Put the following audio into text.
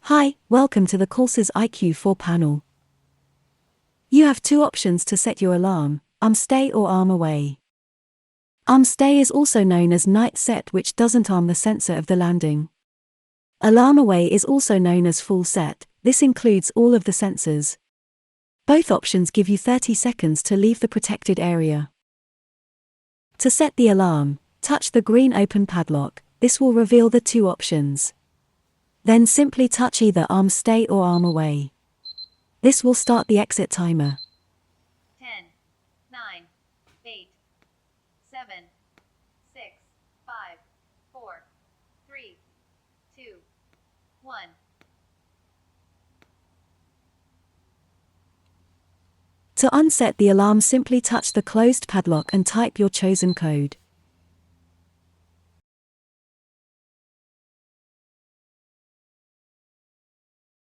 Hi, welcome to the Qolsys IQ4 panel. You have two options to set your alarm: stay or arm away. Stay is also known as night set, which doesn't arm the sensor of the landing. Alarm away is also known as full set. This includes all of the sensors. Both options give you 30 seconds to leave the protected area. To set the alarm, touch the green open padlock. This will reveal the two options. Then simply touch either arm stay or arm away. This will start the exit timer. 10, 9, 8, 7, 6, 5, 4, 3, 2, 1. To unset the alarm, simply touch the closed padlock and type your chosen code.